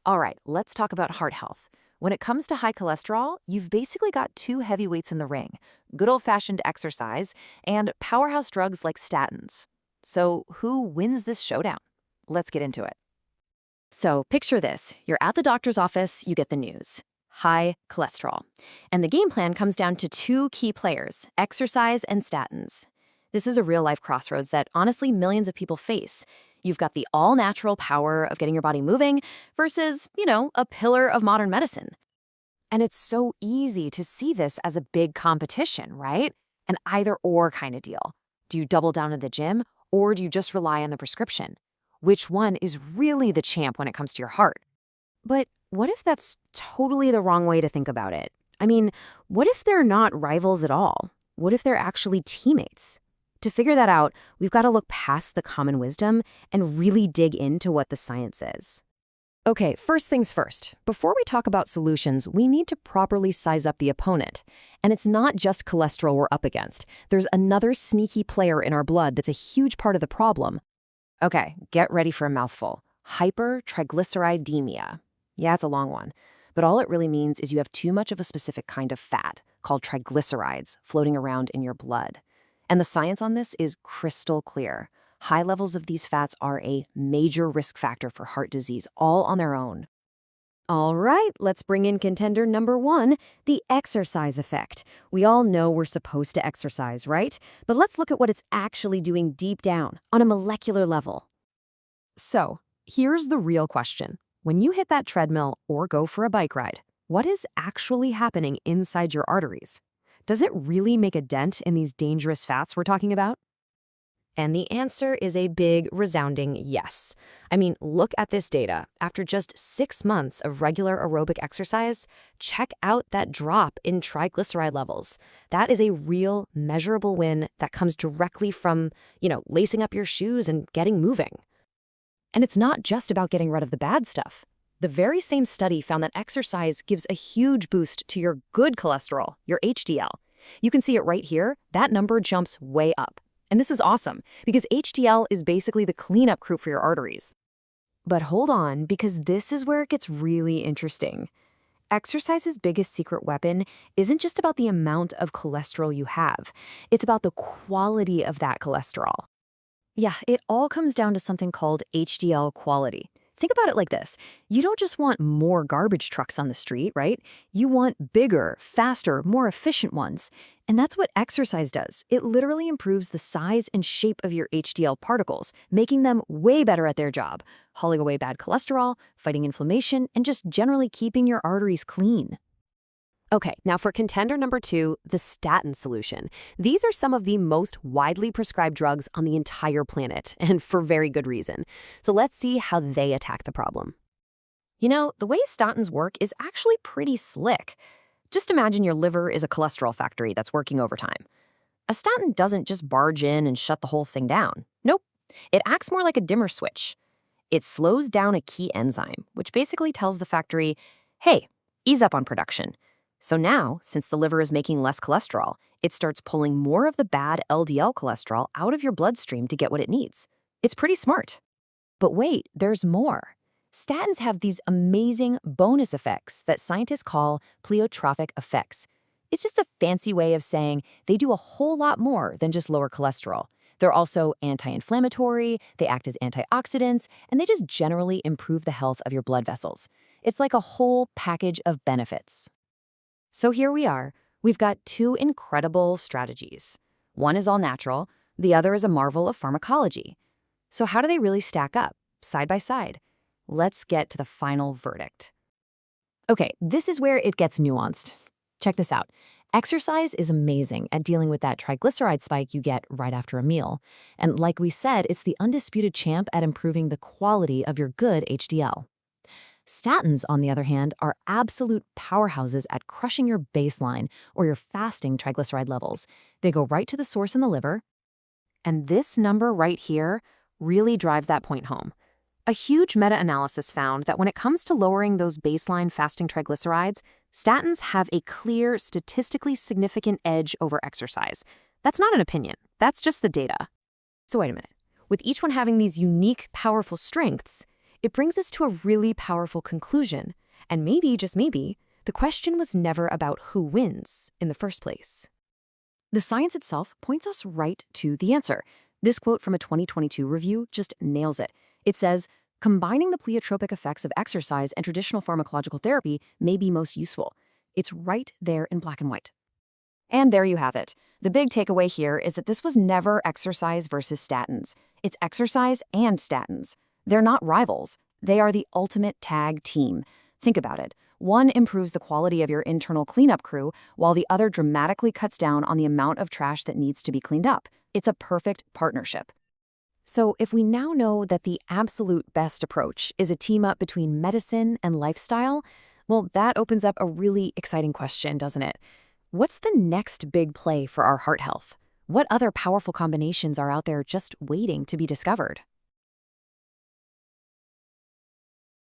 All right, let's talk about heart health. When it comes to high cholesterol, you've basically got two heavyweights in the ring: good old fashioned exercise and powerhouse drugs like statins. So, who wins this showdown? Let's get into it. So, picture this: you're at the doctor's office, you get the news: high cholesterol. And the game plan comes down to two key players: exercise and statins. This is a real life crossroads that honestly millions of people face. You've got the all natural power of getting your body moving versus, a pillar of modern medicine. And it's so easy to see this as a big competition, right? An either or kind of deal. Do you double down at the gym or do you just rely on the prescription? Which one is really the champ when it comes to your heart? But what if that's totally the wrong way to think about it? I mean, what if they're not rivals at all? What if they're actually teammates? To figure that out, we've got to look past the common wisdom and really dig into what the science is. Okay, first things first. Before we talk about solutions, we need to properly size up the opponent. And it's not just cholesterol we're up against. There's another sneaky player in our blood that's a huge part of the problem. Okay, get ready for a mouthful: hypertriglyceridemia. Yeah, it's a long one. But all it really means is you have too much of a specific kind of fat, called triglycerides, floating around in your blood. And the science on this is crystal clear. High levels of these fats are a major risk factor for heart disease all on their own. All right, let's bring in contender number one, the exercise effect. We all know we're supposed to exercise, right? But let's look at what it's actually doing deep down, on a molecular level. So, here's the real question. When you hit that treadmill or go for a bike ride, what is actually happening inside your arteries? Does it really make a dent in these dangerous fats we're talking about? And the answer is a big, resounding yes. I mean, look at this data. After just 6 months of regular aerobic exercise, check out that drop in triglyceride levels. That is a real, measurable win that comes directly from, lacing up your shoes and getting moving. And it's not just about getting rid of the bad stuff. The very same study found that exercise gives a huge boost to your good cholesterol, your HDL. You can see it right here. That number jumps way up. And this is awesome, because HDL is basically the cleanup crew for your arteries. But hold on, because this is where it gets really interesting. Exercise's biggest secret weapon isn't just about the amount of cholesterol you have. It's about the quality of that cholesterol. Yeah, it all comes down to something called HDL quality. Think about it like this. You don't just want more garbage trucks on the street, right? You want bigger, faster, more efficient ones. And that's what exercise does. It literally improves the size and shape of your HDL particles, making them way better at their job, hauling away bad cholesterol, fighting inflammation, and just generally keeping your arteries clean. Okay, now for contender number two, the statin solution. These are some of the most widely prescribed drugs on the entire planet, and for very good reason. So let's see how they attack the problem. The way statins work is actually pretty slick. Just imagine your liver is a cholesterol factory that's working overtime. A statin doesn't just barge in and shut the whole thing down. Nope, it acts more like a dimmer switch. It slows down a key enzyme, which basically tells the factory, hey, ease up on production. So now, since the liver is making less cholesterol, it starts pulling more of the bad LDL cholesterol out of your bloodstream to get what it needs. It's pretty smart. But wait, there's more. Statins have these amazing bonus effects that scientists call pleiotropic effects. It's just a fancy way of saying they do a whole lot more than just lower cholesterol. They're also anti-inflammatory, they act as antioxidants, and they just generally improve the health of your blood vessels. It's like a whole package of benefits. So here we are. We've got two incredible strategies. One is all natural, the other is a marvel of pharmacology. So how do they really stack up, side by side? Let's get to the final verdict. Okay, this is where it gets nuanced. Check this out. Exercise is amazing at dealing with that triglyceride spike you get right after a meal. And like we said, it's the undisputed champ at improving the quality of your good HDL. Statins, on the other hand, are absolute powerhouses at crushing your baseline or your fasting triglyceride levels. They go right to the source in the liver. And this number right here really drives that point home. A huge meta-analysis found that when it comes to lowering those baseline fasting triglycerides, statins have a clear, statistically significant edge over exercise. That's not an opinion. That's just the data. So wait a minute. With each one having these unique, powerful strengths, It brings us to a really powerful conclusion, and maybe, just maybe, the question was never about who wins in the first place. The science itself points us right to the answer. This quote from a 2022 review just nails it. It says, "Combining the pleiotropic effects of exercise and traditional pharmacological therapy may be most useful." It's right there in black and white. And there you have it. The big takeaway here is that this was never exercise versus statins. It's exercise and statins. They're not rivals. They are the ultimate tag team. Think about it. One improves the quality of your internal cleanup crew, while the other dramatically cuts down on the amount of trash that needs to be cleaned up. It's a perfect partnership. So if we now know that the absolute best approach is a team-up between medicine and lifestyle, well, that opens up a really exciting question, doesn't it? What's the next big play for our heart health? What other powerful combinations are out there just waiting to be discovered?